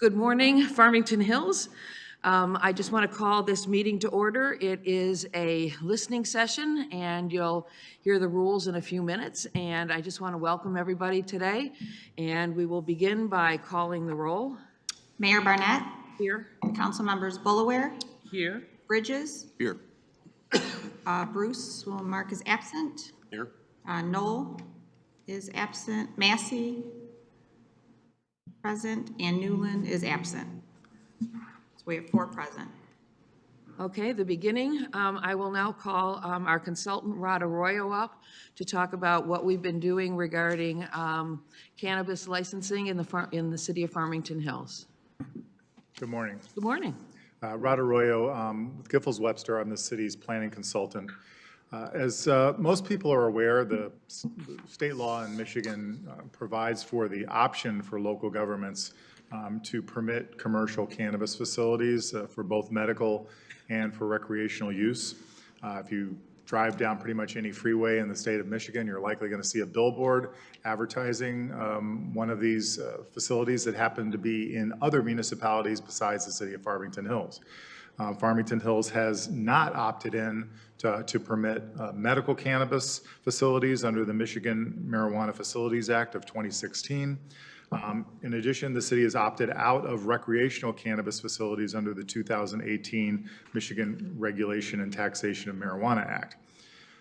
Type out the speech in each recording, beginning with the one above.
Good morning, Farmington Hills. I just want to call this meeting to order. It is a listening session, and you'll hear the rules in a few minutes. And I just want to welcome everybody today. And we will begin by calling the roll. Mayor Barnett. Here. Council members Bullaware. Here. Bridges. Here. Bruce Mark is absent. Here. Knoll is absent. Massey present, and Newland is absent. So we have 4 present. Okay, the beginning. I will now call our consultant, Rod Arroyo, up to talk about what we've been doing regarding cannabis licensing in the city of Farmington Hills. Good morning. Good morning. Rod Arroyo with Giffords Webster. I'm the city's planning consultant. As most people are aware, the state law in Michigan provides for the option for local governments to permit commercial cannabis facilities for both medical and for recreational use. If you drive down pretty much any freeway in the state of Michigan, you're likely going to see a billboard advertising one of these facilities that happen to be in other municipalities besides the city of Farmington Hills. Farmington Hills has not opted in to permit medical cannabis facilities under the Michigan Marijuana Facilities Act of 2016. In addition, the city has opted out of recreational cannabis facilities under the 2018 Michigan Regulation and Taxation of Marijuana Act.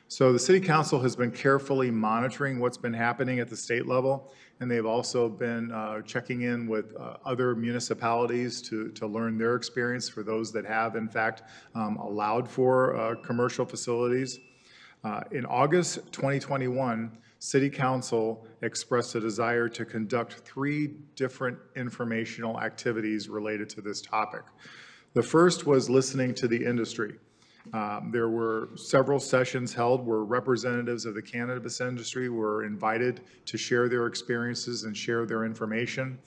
So the City Council has been carefully monitoring what's been happening at the state level, and they've also been checking in with other municipalities to learn their experience for those that have, in fact, allowed for commercial facilities. In August 2021, City Council expressed a desire to conduct 3 different informational activities related to this topic. The first was listening to the industry. There were several sessions held where representatives of the cannabis industry were invited to share their experiences and share their information.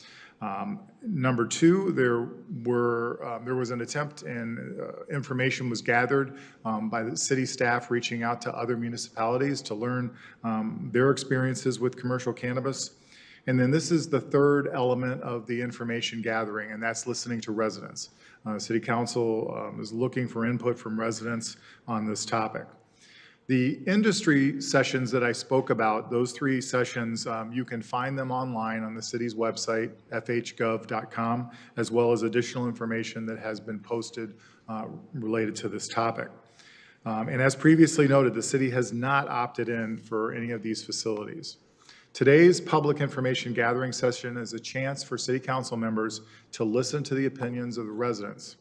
Number 2, there was an attempt and information was gathered by the city staff reaching out to other municipalities to learn their experiences with commercial cannabis. And then this is the third element of the information gathering, and that's listening to residents. City Council is looking for input from residents on this topic. The industry sessions that I spoke about, those 3 sessions, you can find them online on the city's website, fhgov.com, as well as additional information that has been posted related to this topic. And as previously noted, the city has not opted in for any of these facilities. Today's public information gathering session is a chance for City Council members to listen to the opinions of the residents.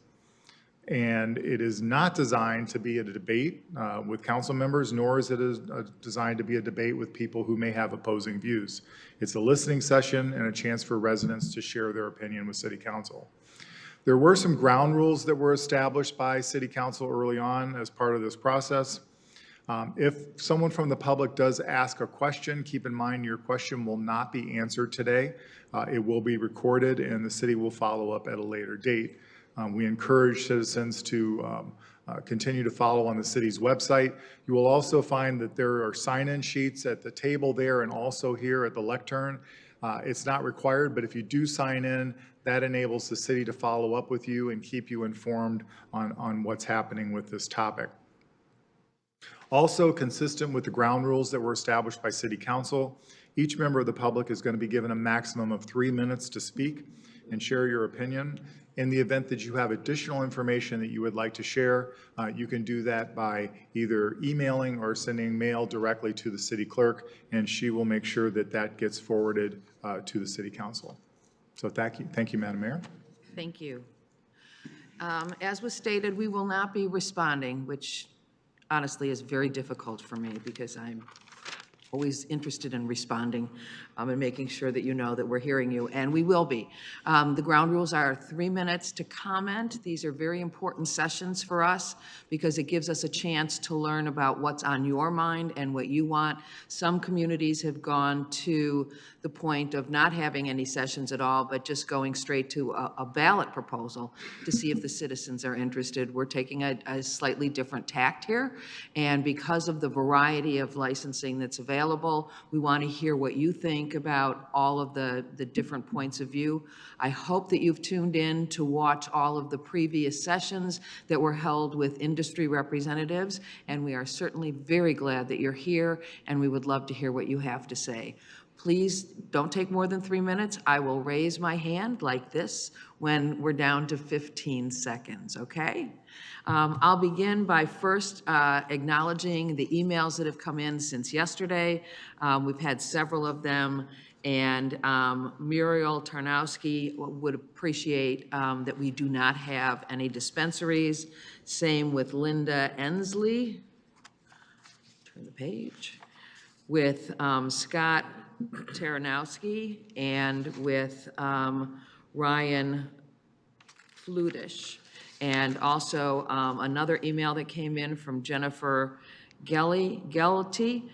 And it is not designed to be a debate with council members, nor is it designed to be a debate with people who may have opposing views. It's a listening session and a chance for residents to share their opinion with City Council. There were some ground rules that were established by City Council early on as part of this process. If someone from the public does ask a question, keep in mind your question will not be answered today. It will be recorded and the city will follow up at a later date. We encourage citizens to continue to follow on the city's website. You will also find that there are sign-in sheets at the table there and also here at the lectern. It's not required, but if you do sign in, that enables the city to follow up with you and keep you informed on what's happening with this topic. Also consistent with the ground rules that were established by City Council, each member of the public is going to be given a maximum of 3 minutes to speak and share your opinion. In the event that you have additional information that you would like to share, you can do that by either emailing or sending mail directly to the city clerk, and she will make sure that that gets forwarded to the City Council. So thank you, Madam Mayor. Thank you. As was stated, we will not be responding, which honestly is very difficult for me because I'm always interested in responding and making sure that you know that we're hearing you, and we will be. The ground rules are 3 minutes to comment. These are very important sessions for us because it gives us a chance to learn about what's on your mind and what you want. Some communities have gone to the point of not having any sessions at all, but just going straight to a ballot proposal to see if the citizens are interested. We're taking a slightly different tact here, and because of the variety of licensing that's available, available. We want to hear what you think about all of the different points of view. I hope that you've tuned in to watch all of the previous sessions that were held with industry representatives, and we are certainly very glad that you're here, and we would love to hear what you have to say. Please don't take more than 3 minutes. I will raise my hand like this when we're down to 15 seconds, okay? I'll begin by first acknowledging the emails that have come in since yesterday. We've had several of them, and Muriel Tarnowski would appreciate that we do not have any dispensaries. Same with Linda Ensley. Turn the page. With Scott Taranowski and with Ryan Flutish. And also another email that came in from Jennifer Gelty.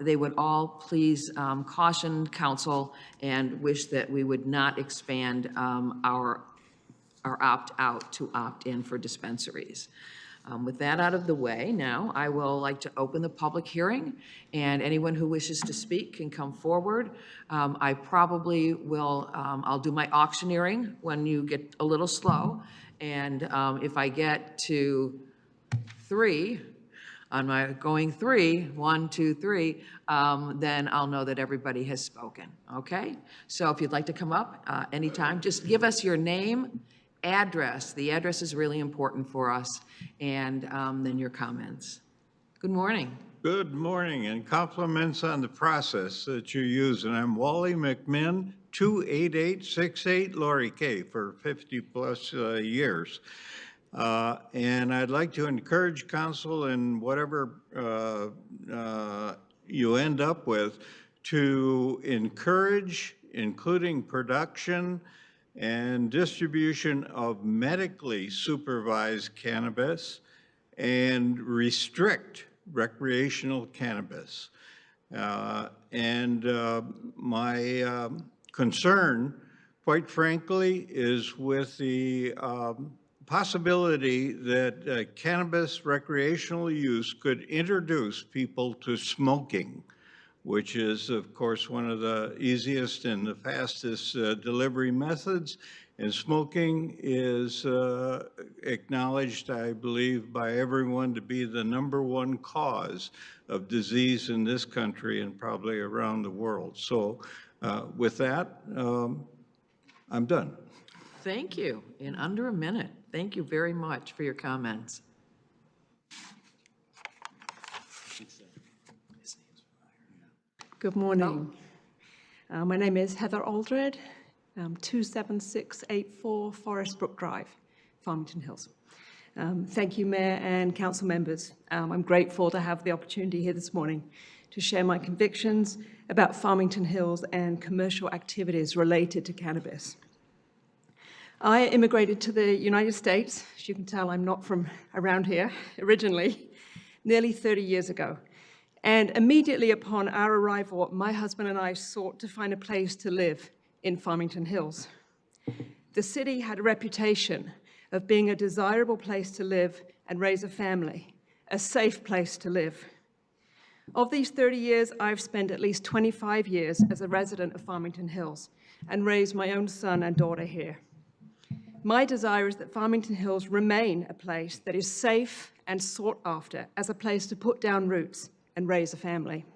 They would all please caution council and wish that we would not expand our opt-out to opt-in for dispensaries. With that out of the way, now I will like to open the public hearing, and anyone who wishes to speak can come forward. I probably will, I'll do my auctioneering when you get a little slow, and if I get to 3, on my going 3, 1, 2, 3, then I'll know that everybody has spoken, okay? So if you'd like to come up anytime, just give us your name, address. The address is really important for us, and then your comments. Good morning. Good morning, and compliments on the process that you use. And I'm Wally McMinn, 28868 Laurie K. for 50-plus years. And I'd like to encourage council in whatever you end up with to encourage, including production and distribution of medically supervised cannabis and restrict recreational cannabis. My concern, quite frankly, is with the possibility that cannabis recreational use could introduce people to smoking, which is, of course, one of the easiest and the fastest delivery methods. And smoking is acknowledged, I believe, by everyone to be the #1 cause of disease in this country and probably around the world. So with that, I'm done. Thank you. In under a minute. Thank you very much for your comments. Good morning. My name is Heather Aldred, 27684 Forest Brook Drive, Farmington Hills. Thank you, Mayor and council members. I'm grateful to have the opportunity here this morning to share my convictions about Farmington Hills and commercial activities related to cannabis. I immigrated to the United States, as you can tell I'm not from around here originally, nearly 30 years ago. And immediately upon our arrival, my husband and I sought to find a place to live in Farmington Hills. The city had a reputation of being a desirable place to live and raise a family, a safe place to live. Of these 30 years, I've spent at least 25 years as a resident of Farmington Hills and raised my own son and daughter here. My desire is that Farmington Hills remain a place that is safe and sought after as a place to put down roots and raise a family.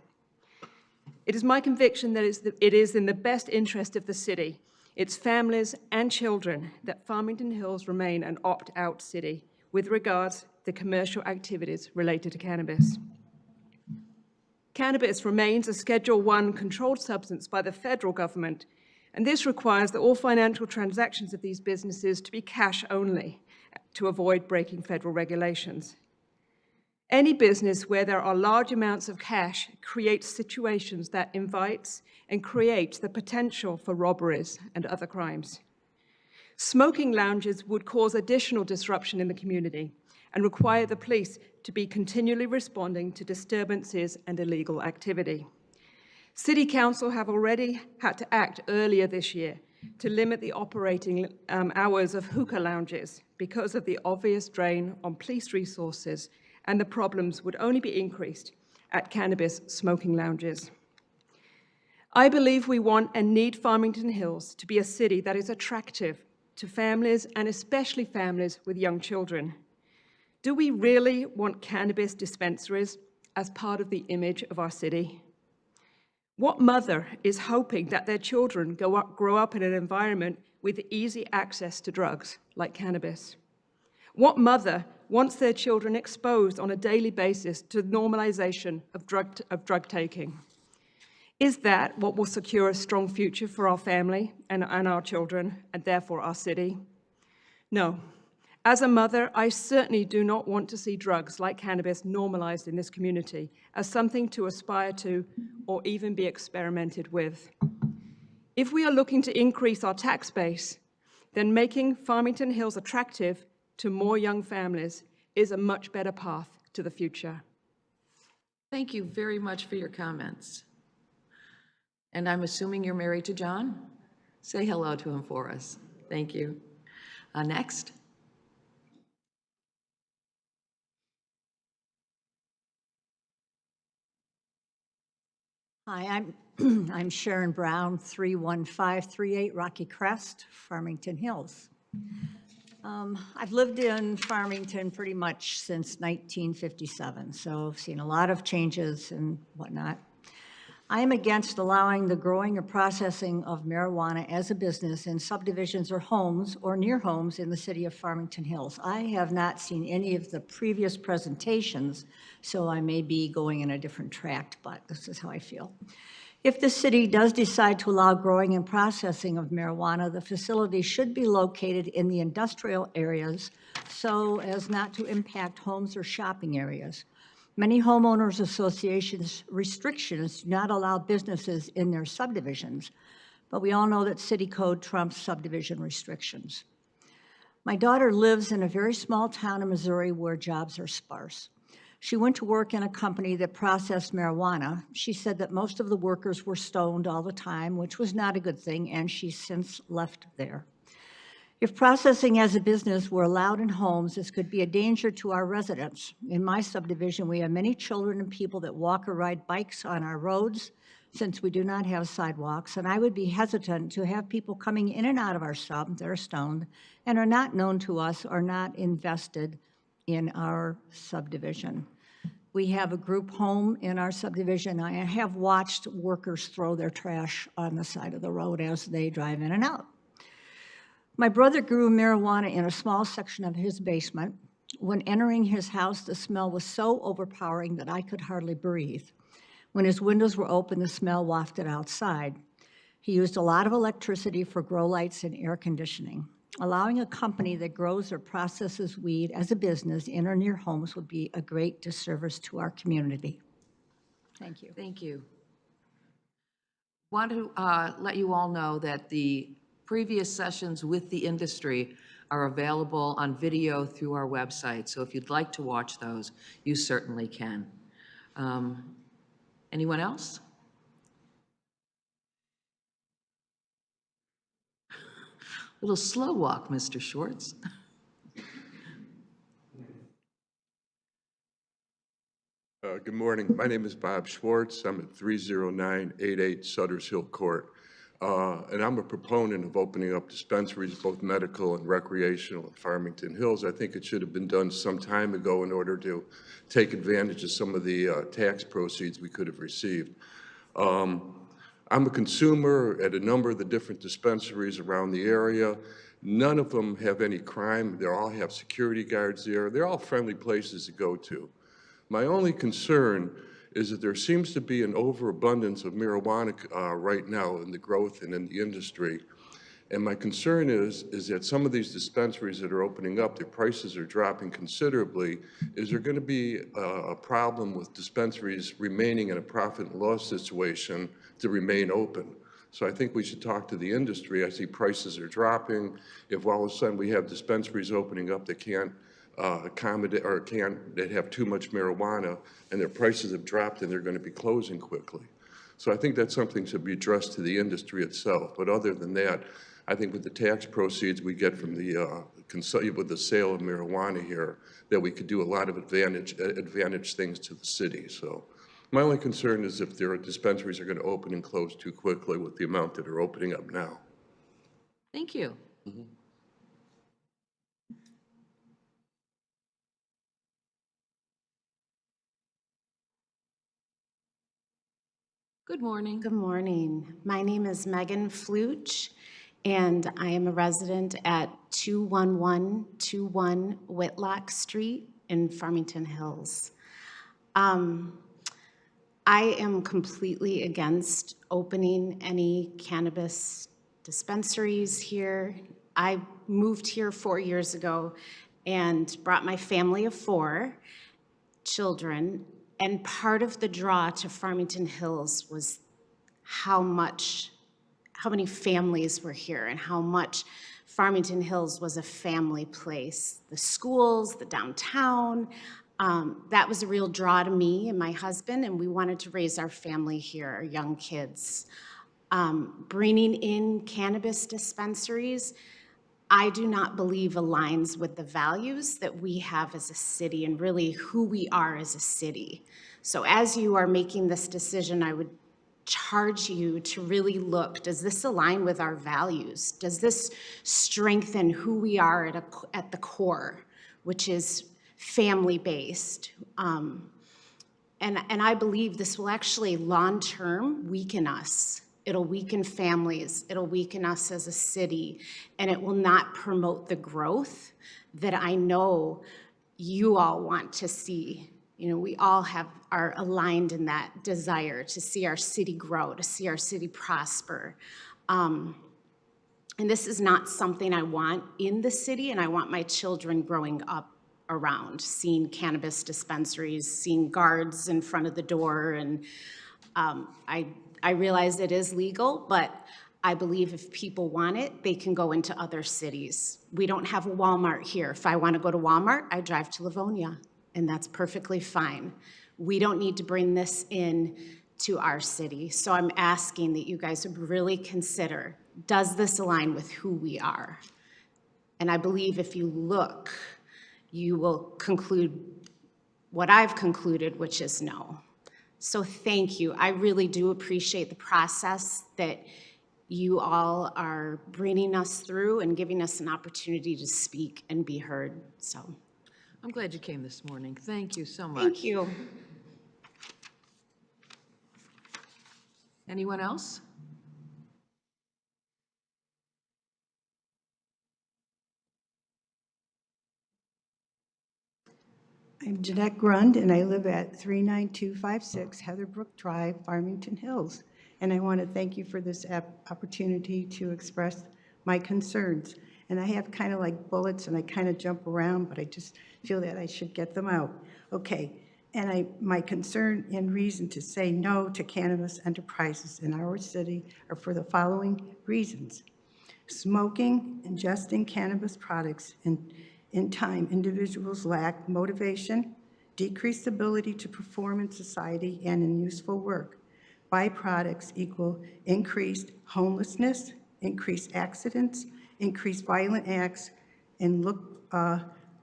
It is my conviction that it is in the best interest of the city, its families and children, that Farmington Hills remain an opt-out city with regards to commercial activities related to cannabis. Cannabis remains a Schedule I controlled substance by the federal government, and this requires that all financial transactions of these businesses to be cash only to avoid breaking federal regulations. Any business where there are large amounts of cash creates situations that invites and creates the potential for robberies and other crimes. Smoking lounges would cause additional disruption in the community and require the police to be continually responding to disturbances and illegal activity. City Council have already had to act earlier this year to limit the operating hours of hookah lounges because of the obvious drain on police resources, and the problems would only be increased at cannabis smoking lounges. I believe we want and need Farmington Hills to be a city that is attractive to families and especially families with young children. Do we really want cannabis dispensaries as part of the image of our city? What mother is hoping that their children grow up in an environment with easy access to drugs like cannabis? What mother wants their children exposed on a daily basis to normalization of drug taking? Is that what will secure a strong future for our family and our children, and therefore our city? No. As a mother, I certainly do not want to see drugs like cannabis normalized in this community as something to aspire to or even be experimented with. If we are looking to increase our tax base, then making Farmington Hills attractive to more young families is a much better path to the future. Thank you very much for your comments. And I'm assuming you're married to John? Say hello to him for us. Thank you. Next. Hi, I'm Sharon Brown, 31538 Rocky Crest, Farmington Hills. I've lived in Farmington pretty much since 1957, so I've seen a lot of changes and whatnot. I am against allowing the growing or processing of marijuana as a business in subdivisions or homes or near homes in the city of Farmington Hills. I have not seen any of the previous presentations, so I may be going in a different track, but this is how I feel. If the city does decide to allow growing and processing of marijuana, the facility should be located in the industrial areas so as not to impact homes or shopping areas. Many homeowners associations' restrictions do not allow businesses in their subdivisions, but we all know that city code trumps subdivision restrictions. My daughter lives in a very small town in Missouri where jobs are sparse. She went to work in a company that processed marijuana. She said that most of the workers were stoned all the time, which was not a good thing, and she's since left there. If processing as a business were allowed in homes, this could be a danger to our residents. In my subdivision, we have many children and people that walk or ride bikes on our roads since we do not have sidewalks, and I would be hesitant to have people coming in and out of our sub that are stoned and are not known to us or not invested in our subdivision. We have a group home in our subdivision. I have watched workers throw their trash on the side of the road as they drive in and out. My brother grew marijuana in a small section of his basement. When entering his house, the smell was so overpowering that I could hardly breathe. When his windows were open, the smell wafted outside. He used a lot of electricity for grow lights and air conditioning. Allowing a company that grows or processes weed as a business in or near homes would be a great disservice to our community. Thank you. Thank you. Want to let you all know that the previous sessions with the industry are available on video through our website. So if you'd like to watch those, you certainly can. Anyone else? Little slow walk, Mr. Schwartz. Good morning. My name is Bob Schwartz. I'm at 30988 Sutter's Hill Court. And I'm a proponent of opening up dispensaries, both medical and recreational in Farmington Hills. I think it should have been done some time ago in order to take advantage of some of the tax proceeds we could have received. I'm a consumer at a number of the different dispensaries around the area. None of them have any crime. They all have security guards there. They're all friendly places to go to. My only concern is that there seems to be an overabundance of marijuana right now in the growth and in the industry. And my concern is that some of these dispensaries that are opening up, their prices are dropping considerably. Is there going to be a problem with dispensaries remaining in a profit and loss situation to remain open? So I think we should talk to the industry. I see prices are dropping. If all of a sudden we have dispensaries opening up that can't accommodate or that have too much marijuana and their prices have dropped and they're going to be closing quickly. So I think that's something that should be addressed to the industry itself. But other than that, I think with the tax proceeds we get from with the sale of marijuana here, that we could do a lot of advantage things to the city. So My only concern is if their dispensaries are going to open and close too quickly with the amount that are opening up now. Thank you. Good morning. Good morning. My name is Megan Fluch, and I am a resident at 21121 Whitlock Street in Farmington Hills. I am completely against opening any cannabis dispensaries here. I moved here 4 years ago and brought my family of 4 children, and part of the draw to Farmington Hills was how many families were here and how much Farmington Hills was a family place. The schools, the downtown, that was a real draw to me and my husband, and we wanted to raise our family here, our young kids. Bringing in cannabis dispensaries, I do not believe aligns with the values that we have as a city and really who we are as a city. So as you are making this decision, I would charge you to really look, does this align with our values? Does this strengthen who we are at the core, which is family-based? And I believe this will actually long-term weaken us. It'll weaken families, it'll weaken us as a city, and it will not promote the growth that I know you all want to see. You know, we all are aligned in that desire to see our city grow, to see our city prosper. And this is not something I want in the city, and I want my children growing up around, seeing cannabis dispensaries, seeing guards in front of the door. And I realize it is legal, but I believe if people want it, they can go into other cities. We don't have a Walmart here. If I want to go to Walmart, I drive to Livonia, and that's perfectly fine. We don't need to bring this in to our city. So I'm asking that you guys would really consider, does this align with who we are? And I believe if you look, you will conclude what I've concluded, which is no. So thank you. I really do appreciate the process that you all are bringing us through and giving us an opportunity to speak and be heard. So I'm glad you came this morning. Thank you so much. thank you. Anyone else? I'm Jeanette Grund, and I live at 39256 Heatherbrook Drive, Farmington Hills. And I want to thank you for this opportunity to express my concerns. And I have kind of like bullets, and I kind of jump around, but I just feel that I should get them out. Okay, and my concern and reason to say no to cannabis enterprises in our city are for the following reasons. Smoking, ingesting cannabis products, and in time, individuals lack motivation, decreased ability to perform in society and in useful work. Byproducts equal increased homelessness, increased accidents, increased violent acts, and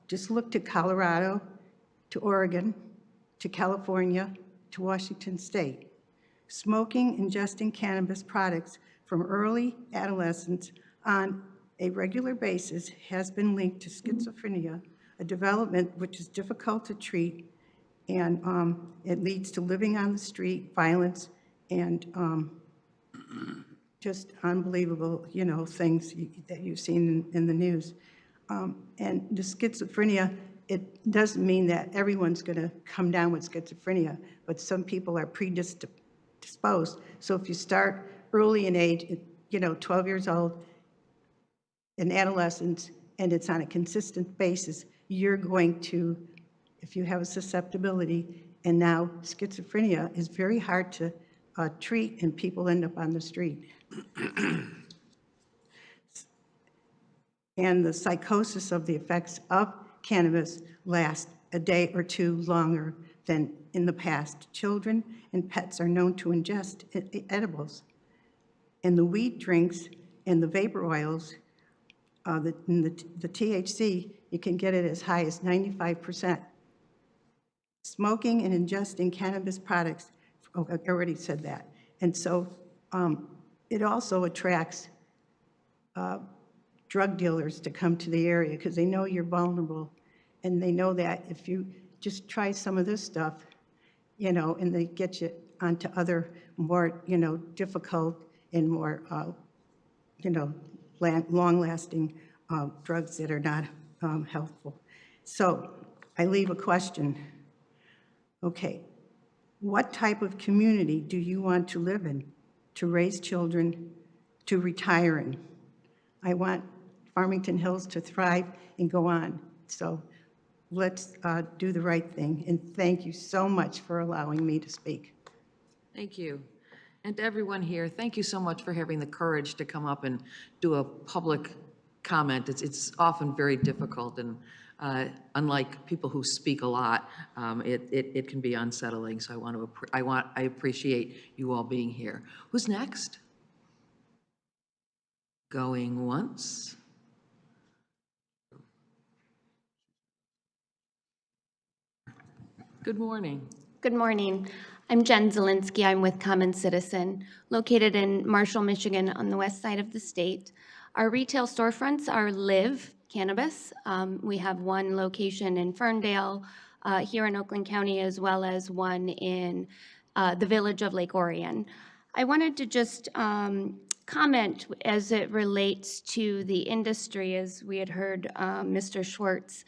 just look to Colorado, to Oregon, to California, to Washington State. Smoking, ingesting cannabis products from early adolescence on a regular basis has been linked to schizophrenia, a development which is difficult to treat, and it leads to living on the street, violence, and just unbelievable, things that you've seen in the news. And the schizophrenia, it doesn't mean that everyone's going to come down with schizophrenia, but some people are predisposed. So if you start early in age, 12 years old, in adolescence, and it's on a consistent basis, you're going to, if you have a susceptibility, and now schizophrenia is very hard to treat, and people end up on the street. And the psychosis of the effects of cannabis lasts a day or two longer than in the past. Children and pets are known to ingest edibles. And the weed drinks and the vapor oils, the THC, you can get it as high as 95%. Smoking and ingesting cannabis products Oh, I already said that. And so it also attracts drug dealers to come to the area because they know you're vulnerable. And they know that if you just try some of this stuff, you know, and they get you onto other more, you know, difficult and more, you know, long-lasting drugs that are not helpful. So I leave a question. Okay, what type of community do you want to live in, to raise children, to retire in? I want Farmington Hills to thrive and go on. So let's do the right thing. And thank you so much for allowing me to speak. Thank you. And to everyone here, thank you so much for having the courage to come up and do a public comment. It's often very difficult, and unlike people who speak a lot, it can be unsettling. So I appreciate you all being here. Who's next? Going once. Good morning. Good morning. I'm Jen Zielinski. I'm with Common Citizen, located in Marshall, Michigan, on the west side of the state. Our retail storefronts are Live Cannabis. We have one location in Ferndale, here in Oakland County, as well as one in the village of Lake Orion. I wanted to just comment as it relates to the industry, as we had heard Mr. Schwartz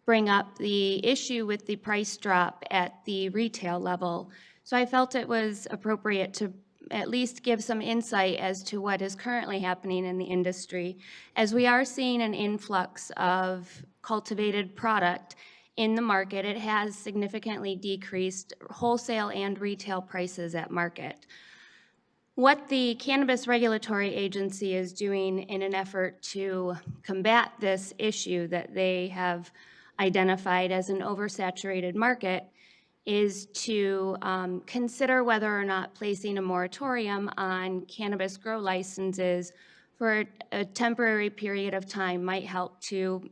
bring up the issue with the price drop at the retail level. So I felt it was appropriate to at least give some insight as to what is currently happening in the industry, as we are seeing an influx of cultivated product in the market. It has significantly decreased wholesale and retail prices at market. What the Cannabis Regulatory Agency is doing in an effort to combat this issue that they have identified as an oversaturated market is to consider whether or not placing a moratorium on cannabis grow licenses for a temporary period of time might help to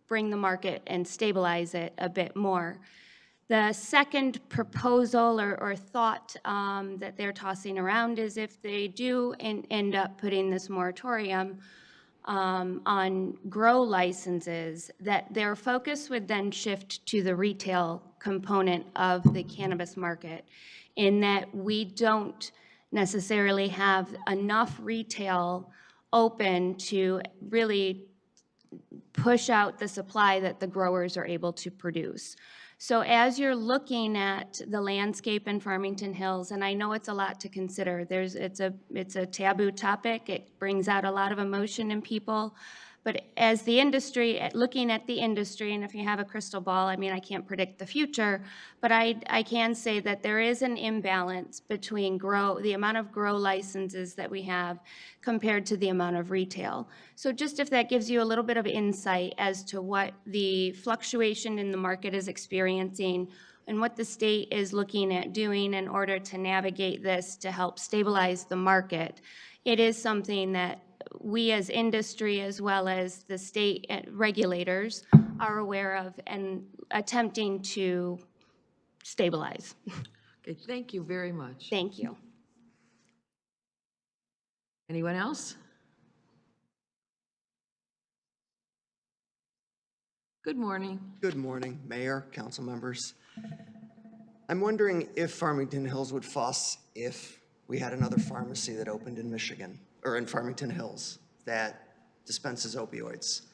bring the market and stabilize it a bit more. The second proposal or thought that they're tossing around is if they do end up putting this moratorium on grow licenses, that their focus would then shift to the retail component of the cannabis market, in that we don't necessarily have enough retail open to really push out the supply that the growers are able to produce. So as you're looking at the landscape in Farmington Hills, and I know it's a lot to consider, it's a taboo topic, it brings out a lot of emotion in people, but as the industry, looking at the industry, and if you have a crystal ball, I mean, I can't predict the future, but I can say that there is an imbalance between the amount of grow licenses that we have compared to the amount of retail. So just if that gives you a little bit of insight as to what the fluctuation in the market is experiencing and what the state is looking at doing in order to navigate this to help stabilize the market, it is something that we as industry, as well as the state regulators, are aware of and attempting to stabilize. Okay, thank you very much. Thank you. Anyone else? Good morning. Good morning, Mayor, council members. I'm wondering if Farmington Hills would fuss if we had another pharmacy that opened in Michigan, or in Farmington Hills, that dispenses opioids,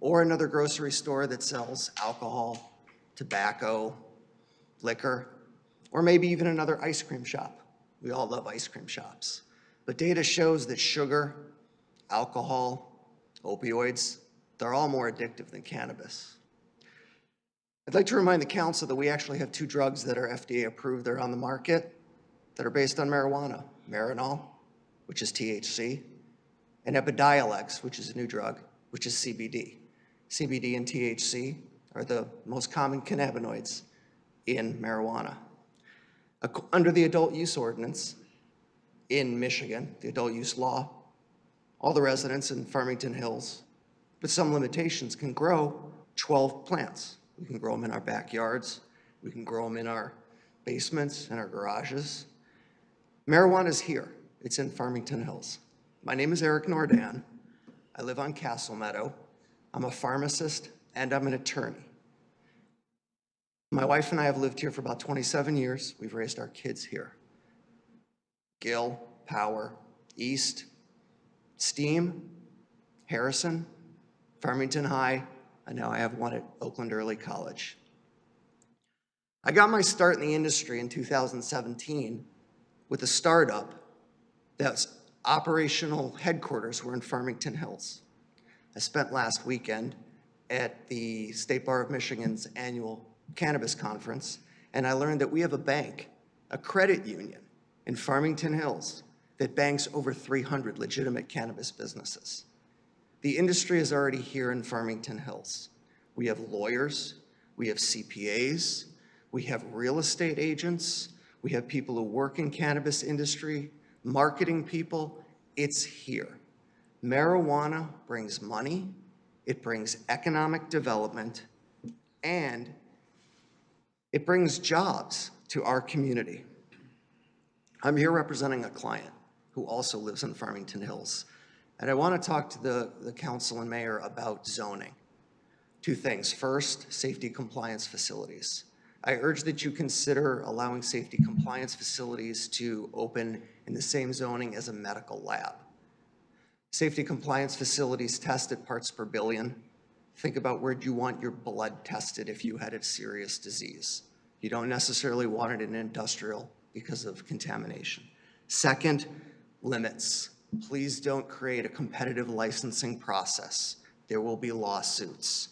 or another grocery store that sells alcohol, tobacco, liquor, or maybe even another ice cream shop. We all love ice cream shops. But data shows that sugar, alcohol, opioids, they're all more addictive than cannabis. I'd like to remind the council that we actually have two drugs that are FDA approved, they're on the market, that are based on marijuana. Marinol, which is THC, and Epidiolex, which is a new drug, which is CBD. CBD and THC are the most common cannabinoids in marijuana. Under the adult use ordinance in Michigan, the adult use law, all the residents in Farmington Hills, with some limitations, can grow 12 plants. We can grow them in our backyards. We can grow them in our basements and our garages. Marijuana is here. It's in Farmington Hills. My name is Eric Nordan. I live on Castle Meadow. I'm a pharmacist and I'm an attorney. My wife and I have lived here for about 27 years. We've raised our kids here. Gill, Power, East, Steam, Harrison, Farmington High, and now I have one at Oakland Early College. I got my start in the industry in 2017 with a startup that's operational headquarters were in Farmington Hills. I spent last weekend at the State Bar of Michigan's annual Cannabis Conference, and I learned that we have a bank, a credit union in Farmington Hills that banks over 300 legitimate cannabis businesses. The industry is already here in Farmington Hills. We have lawyers, we have CPAs, we have real estate agents, we have people who work in cannabis industry, marketing people. It's here. Marijuana brings money, it brings economic development, and it brings jobs to our community. I'm here representing a client who also lives in Farmington Hills. And I want to talk to the council and mayor about zoning. Two things. First, safety compliance facilities. I urge that you consider allowing safety compliance facilities to open in the same zoning as a medical lab. Safety compliance facilities test at parts per billion. Think about where you want your blood tested if you had a serious disease. You don't necessarily want it in industrial because of contamination. Second, limits. Please don't create a competitive licensing process. There will be lawsuits.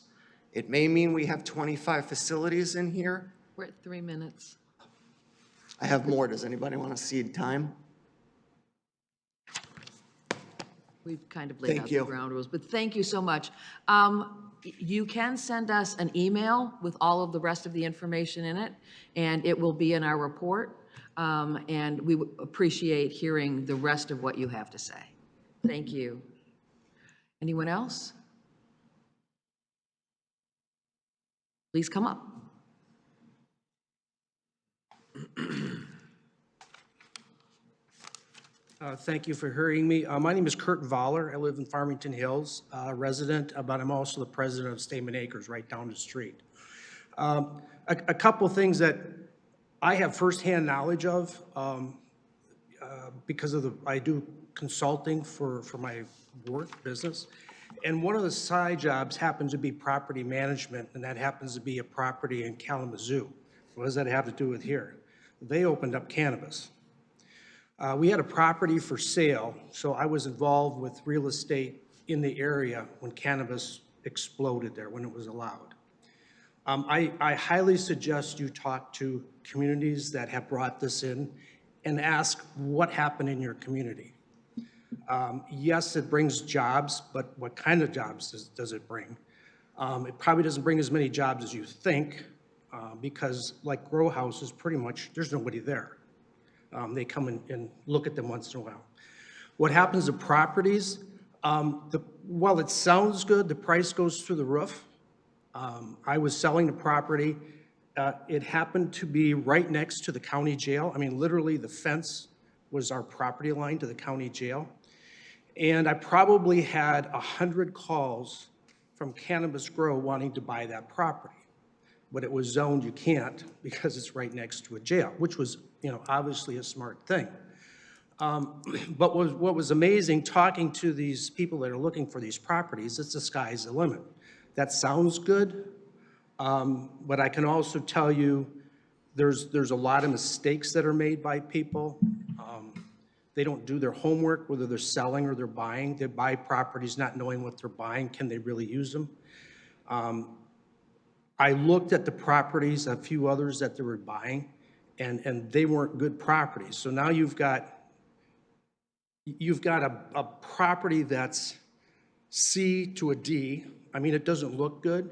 It may mean we have 25 facilities in here. We're at 3 minutes. I have more. Does anybody want to cede time? We've kind of laid Thank out you. the ground rules, but thank you so much. You can send us an email with all of the rest of the information in it, and it will be in our report. And we would appreciate hearing the rest of what you have to say. Thank you. Anyone else? Please come up. Thank you for hearing me. My name is Kurt Voller. I live in Farmington Hills, resident, but I'm also the president of Stamen Acres right down the street. A couple things that I have firsthand knowledge of because of I do consulting for my work business. And one of the side jobs happens to be property management, and that happens to be a property in Kalamazoo. What does that have to do with here? They opened up cannabis. We had a property for sale, so I was involved with real estate in the area when cannabis exploded there, when it was allowed. I highly suggest you talk to communities that have brought this in and ask what happened in your community. Yes, it brings jobs, but what kind of jobs does it bring? It probably doesn't bring as many jobs as you think because like grow houses, pretty much there's nobody there. They come and look at them once in a while. What happens to properties, while it sounds good, the price goes through the roof. I was selling the property. It happened to be right next to the county jail. I mean, literally the fence was our property line to the county jail. And I probably had 100 calls from Cannabis Grow wanting to buy that property. But it was zoned, you can't because it's right next to a jail, which was, obviously a smart thing. But what was amazing talking to these people that are looking for these properties, it's the sky's the limit. That sounds good, but I can also tell you there's a lot of mistakes that are made by people. They don't do their homework, whether they're selling or they're buying. They buy properties not knowing what they're buying. Can they really use them? I looked at the properties, a few others that they were buying, and they weren't good properties. So now you've got a property that's C to a D. I mean, it doesn't look good,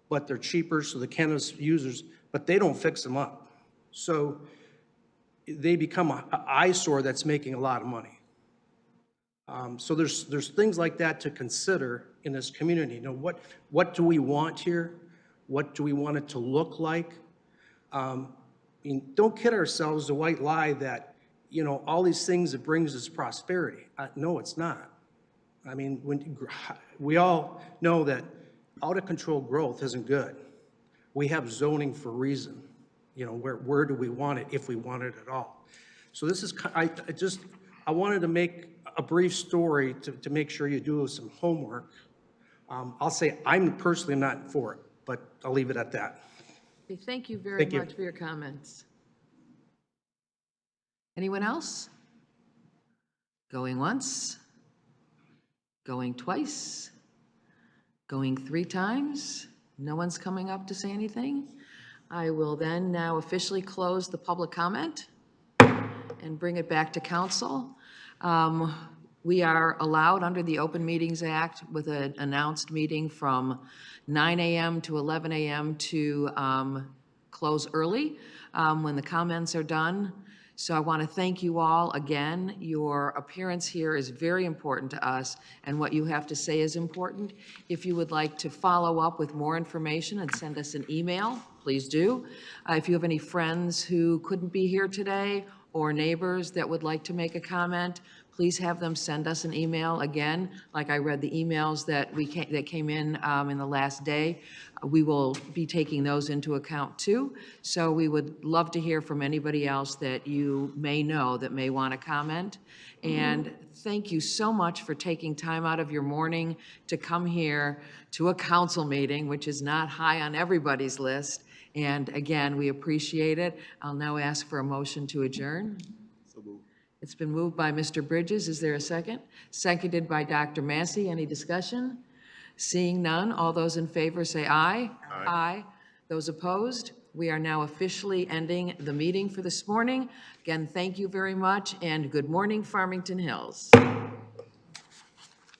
but they're cheaper, so the cannabis users, but they don't fix them up. So they become an eyesore that's making a lot of money. So there's things like that to consider in this community. What do we want here? What do we want it to look like? Don't kid ourselves, the white lie that you know, all these things that brings us prosperity. No, it's not. I mean, we all know that out-of-control growth isn't good. We have zoning for a reason. You know, where do we want it, if we want it at all? So this is, I wanted to make a brief story to make sure you do some homework. I'll say I'm personally not for it, but I'll leave it at that. Okay, thank you very Thank you. much for your comments. Anyone else? Going once? Going twice? Going 3 times? No one's coming up to say anything? I will then now officially close the public comment and bring it back to council. We are allowed under the Open Meetings Act with an announced meeting from 9 a.m. to 11 a.m. to close early when the comments are done. So I want to thank you all again. Your appearance here is very important to us, and what you have to say is important. If you would like to follow up with more information and send us an email, please do. If you have any friends who couldn't be here today or neighbors that would like to make a comment, please have them send us an email. Again, like I read the emails that came in the last day, we will be taking those into account too. So we would love to hear from anybody else that you may know that may want to comment. And thank you so much for taking time out of your morning to come here to a council meeting, which is not high on everybody's list. And again, we appreciate it. I'll now ask for a motion to adjourn. It's been moved by Mr. Bridges. Is there a second? Seconded by Dr. Massey. Any discussion? Seeing none, all those in favor say aye. Aye. Aye. Those opposed? We are now officially ending the meeting for this morning. Again, thank you very much, and good morning, Farmington Hills.